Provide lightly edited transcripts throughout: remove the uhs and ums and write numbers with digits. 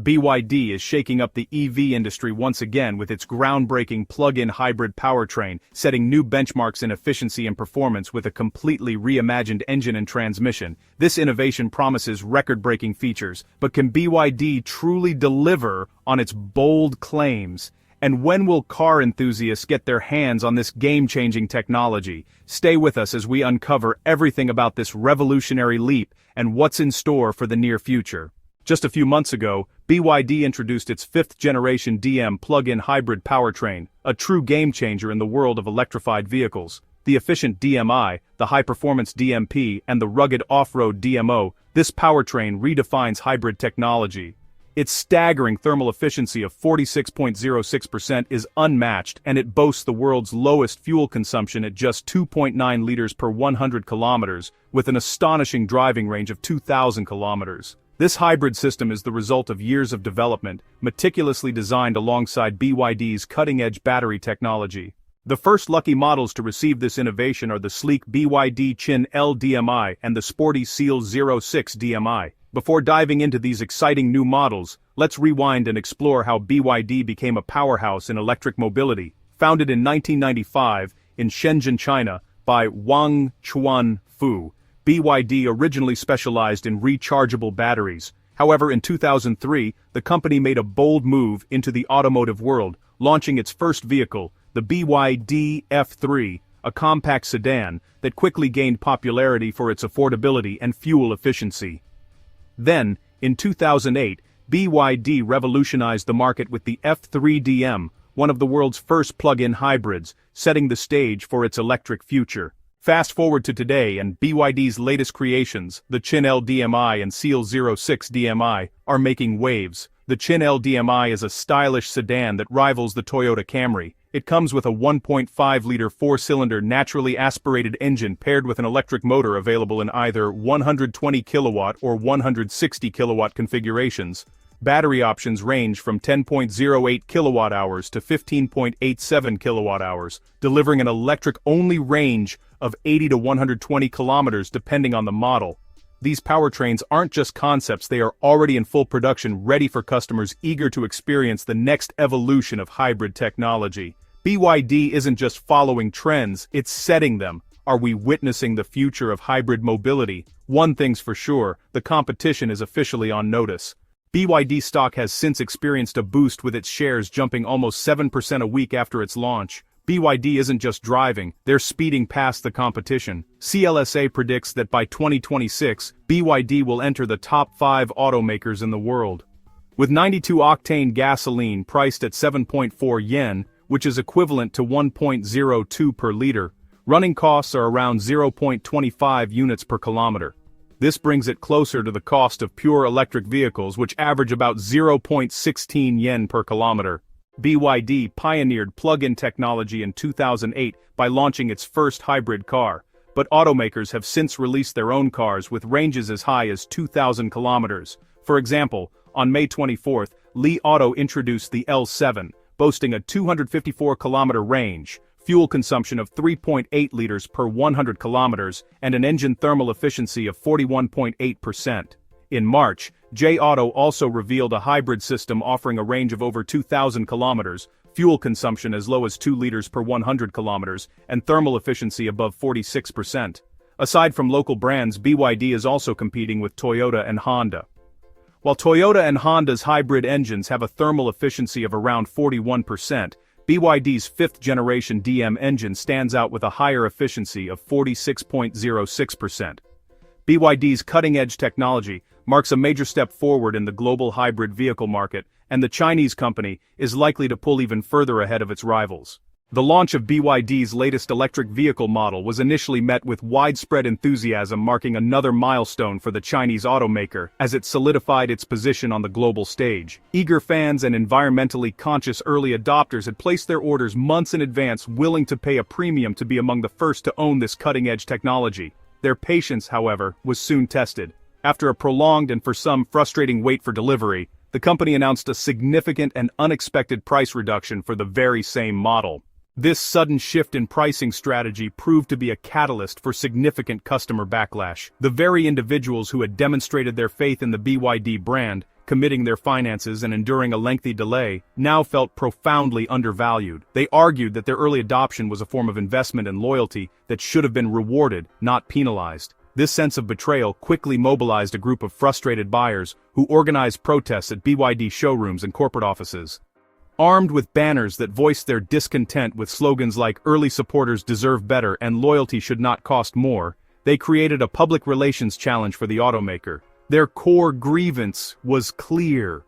BYD is shaking up the EV industry once again with its groundbreaking plug-in hybrid powertrain, setting new benchmarks in efficiency and performance with a completely reimagined engine and transmission. This innovation promises record-breaking features, but can BYD truly deliver on its bold claims? And when will car enthusiasts get their hands on this game-changing technology? Stay with us as we uncover everything about this revolutionary leap and what's in store for the near future. Just a few months ago, BYD introduced its fifth-generation DM plug-in hybrid powertrain, a true game-changer in the world of electrified vehicles. The efficient DMI, the high-performance DMP, and the rugged off-road DMO, this powertrain redefines hybrid technology. Its staggering thermal efficiency of 46.06% is unmatched, and it boasts the world's lowest fuel consumption at just 2.9 liters per 100 kilometers, with an astonishing driving range of 2,000 kilometers. This hybrid system is the result of years of development, meticulously designed alongside BYD's cutting-edge battery technology. The first lucky models to receive this innovation are the sleek BYD Chin L DMI and the sporty Seal 06 DMI. Before diving into these exciting new models, let's rewind and explore how BYD became a powerhouse in electric mobility. Founded in 1995 in Shenzhen, China, by Wang Chuanfu, BYD originally specialized in rechargeable batteries. However, in 2003, the company made a bold move into the automotive world, launching its first vehicle, the BYD F3, a compact sedan that quickly gained popularity for its affordability and fuel efficiency. Then, in 2008, BYD revolutionized the market with the F3DM, one of the world's first plug-in hybrids, setting the stage for its electric future. Fast forward to today and BYD's latest creations, the Chin L DMI and Seal 06 DMI, are making waves. The Chin L DMI is a stylish sedan that rivals the Toyota Camry. It comes with a 1.5-liter four-cylinder naturally aspirated engine paired with an electric motor available in either 120 kilowatt or 160 kilowatt configurations. Battery options range from 10.08 kilowatt-hours to 15.87 kilowatt-hours, delivering an electric-only range of 80 to 120 kilometers depending on the model. These powertrains aren't just concepts, they are already in full production, ready for customers eager to experience the next evolution of hybrid technology. BYD isn't just following trends, it's setting them. Are we witnessing the future of hybrid mobility? One thing's for sure, the competition is officially on notice. BYD stock has since experienced a boost with its shares jumping almost 7% a week after its launch. BYD isn't just driving, they're speeding past the competition. CLSA predicts that by 2026, BYD will enter the top 5 automakers in the world. With 92-octane gasoline priced at 7.4 yen, which is equivalent to 1.02 per liter, running costs are around 0.25 units per kilometer. This brings it closer to the cost of pure electric vehicles, which average about 0.16 yen per kilometer. BYD pioneered plug-in technology in 2008 by launching its first hybrid car, but automakers have since released their own cars with ranges as high as 2,000 kilometers. For example, on May 24, Li Auto introduced the L7, boasting a 254-kilometer range, fuel consumption of 3.8 liters per 100 kilometers, and an engine thermal efficiency of 41.8%. In March, J Auto also revealed a hybrid system offering a range of over 2,000 kilometers, fuel consumption as low as 2 liters per 100 kilometers, and thermal efficiency above 46%. Aside from local brands, BYD is also competing with Toyota and Honda. While Toyota and Honda's hybrid engines have a thermal efficiency of around 41%, BYD's fifth-generation DM engine stands out with a higher efficiency of 46.06%. BYD's cutting-edge technology marks a major step forward in the global hybrid vehicle market, and the Chinese company is likely to pull even further ahead of its rivals. The launch of BYD's latest electric vehicle model was initially met with widespread enthusiasm, marking another milestone for the Chinese automaker as it solidified its position on the global stage. Eager fans and environmentally conscious early adopters had placed their orders months in advance, willing to pay a premium to be among the first to own this cutting-edge technology. Their patience, however, was soon tested. After a prolonged and for some frustrating wait for delivery, the company announced a significant and unexpected price reduction for the very same model. This sudden shift in pricing strategy proved to be a catalyst for significant customer backlash. The very individuals who had demonstrated their faith in the BYD brand committing their finances and enduring a lengthy delay, now felt profoundly undervalued. They argued that their early adoption was a form of investment and loyalty that should have been rewarded, not penalized. This sense of betrayal quickly mobilized a group of frustrated buyers who organized protests at BYD showrooms and corporate offices. Armed with banners that voiced their discontent with slogans like "Early supporters deserve better" and "Loyalty should not cost more," they created a public relations challenge for the automaker. Their core grievance was clear.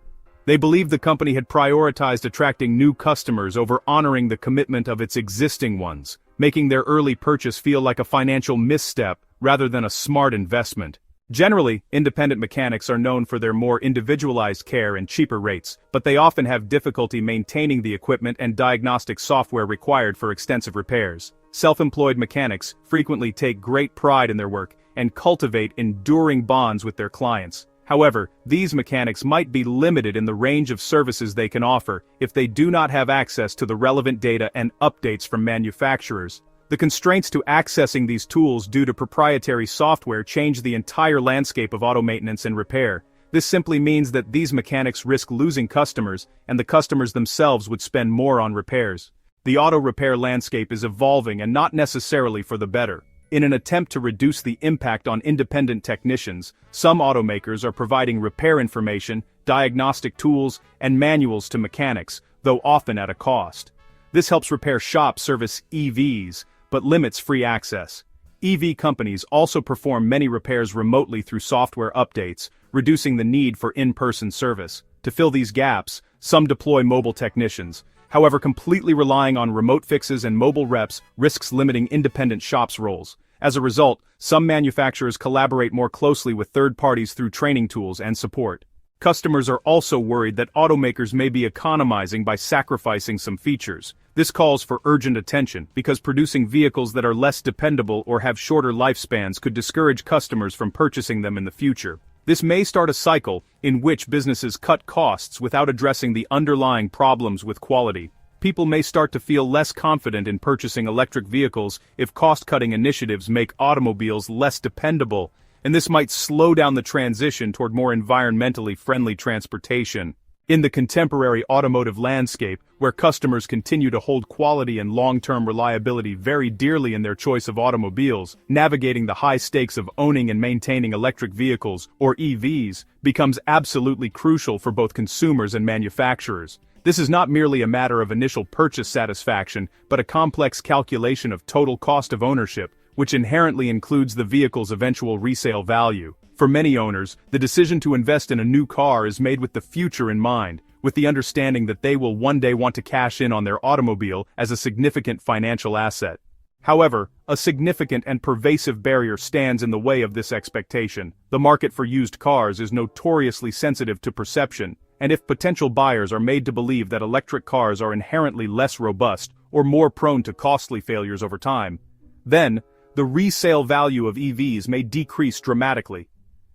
They believed the company had prioritized attracting new customers over honoring the commitment of its existing ones, making their early purchase feel like a financial misstep rather than a smart investment. Generally, independent mechanics are known for their more individualized care and cheaper rates, but they often have difficulty maintaining the equipment and diagnostic software required for extensive repairs. Self-employed mechanics frequently take great pride in their work and cultivate enduring bonds with their clients. However, these mechanics might be limited in the range of services they can offer if they do not have access to the relevant data and updates from manufacturers. The constraints to accessing these tools due to proprietary software change the entire landscape of auto maintenance and repair. This simply means that these mechanics risk losing customers, and the customers themselves would spend more on repairs. The auto repair landscape is evolving and not necessarily for the better. In an attempt to reduce the impact on independent technicians, some automakers are providing repair information, diagnostic tools, and manuals to mechanics, though often at a cost. This helps repair shops service EVs, but limits free access. EV companies also perform many repairs remotely through software updates, reducing the need for in-person service. To fill these gaps, some deploy mobile technicians. However, completely relying on remote fixes and mobile reps risks limiting independent shops' roles. As a result, some manufacturers collaborate more closely with third parties through training tools and support. Customers are also worried that automakers may be economizing by sacrificing some features. This calls for urgent attention because producing vehicles that are less dependable or have shorter lifespans could discourage customers from purchasing them in the future. This may start a cycle in which businesses cut costs without addressing the underlying problems with quality. People may start to feel less confident in purchasing electric vehicles if cost-cutting initiatives make automobiles less dependable, and this might slow down the transition toward more environmentally friendly transportation. In the contemporary automotive landscape, where customers continue to hold quality and long-term reliability very dearly in their choice of automobiles, navigating the high stakes of owning and maintaining electric vehicles, or EVs, becomes absolutely crucial for both consumers and manufacturers. This is not merely a matter of initial purchase satisfaction, but a complex calculation of total cost of ownership, which inherently includes the vehicle's eventual resale value. For many owners, the decision to invest in a new car is made with the future in mind, with the understanding that they will one day want to cash in on their automobile as a significant financial asset. However, a significant and pervasive barrier stands in the way of this expectation. The market for used cars is notoriously sensitive to perception, and if potential buyers are made to believe that electric cars are inherently less robust or more prone to costly failures over time, then the resale value of EVs may decrease dramatically.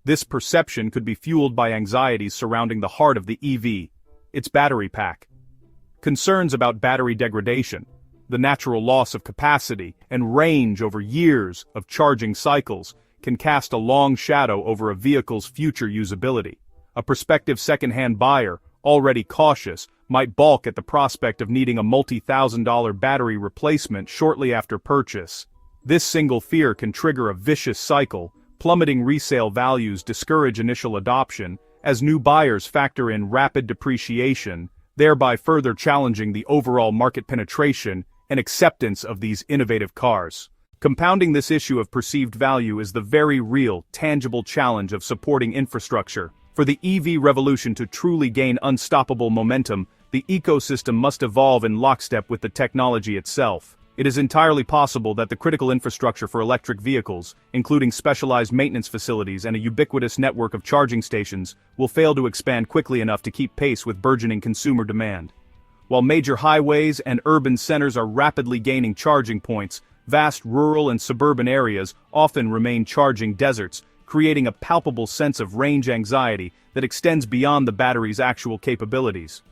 This perception could be fueled by anxieties surrounding the heart of the EV, its battery pack. Concerns about battery degradation, the natural loss of capacity and range over years of charging cycles, can cast a long shadow over a vehicle's future usability. A prospective second-hand buyer, already cautious, might balk at the prospect of needing a multi-thousand-dollar battery replacement shortly after purchase. This single fear can trigger a vicious cycle. Plummeting resale values discourage initial adoption, as new buyers factor in rapid depreciation, thereby further challenging the overall market penetration and acceptance of these innovative cars. Compounding this issue of perceived value is the very real, tangible challenge of supporting infrastructure. For the EV revolution to truly gain unstoppable momentum, the ecosystem must evolve in lockstep with the technology itself. It is entirely possible that the critical infrastructure for electric vehicles, including specialized maintenance facilities and a ubiquitous network of charging stations, will fail to expand quickly enough to keep pace with burgeoning consumer demand. While major highways and urban centers are rapidly gaining charging points, vast rural and suburban areas often remain charging deserts, creating a palpable sense of range anxiety that extends beyond the battery's actual capabilities.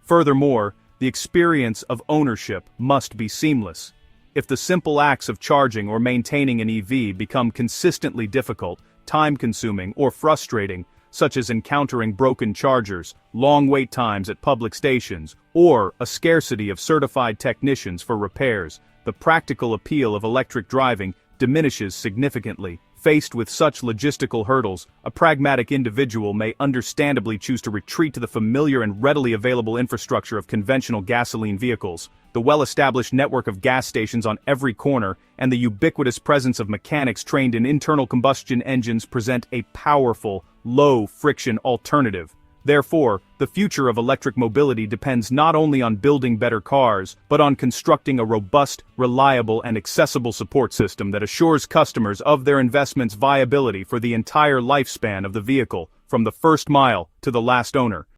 Furthermore, the experience of ownership must be seamless. If the simple acts of charging or maintaining an EV become consistently difficult, time-consuming, or frustrating, such as encountering broken chargers, long wait times at public stations, or a scarcity of certified technicians for repairs, the practical appeal of electric driving diminishes significantly. Faced with such logistical hurdles, a pragmatic individual may understandably choose to retreat to the familiar and readily available infrastructure of conventional gasoline vehicles. The well-established network of gas stations on every corner and the ubiquitous presence of mechanics trained in internal combustion engines present a powerful, low-friction alternative. Therefore, the future of electric mobility depends not only on building better cars, but on constructing a robust, reliable, and accessible support system that assures customers of their investment's viability for the entire lifespan of the vehicle, from the first mile to the last owner.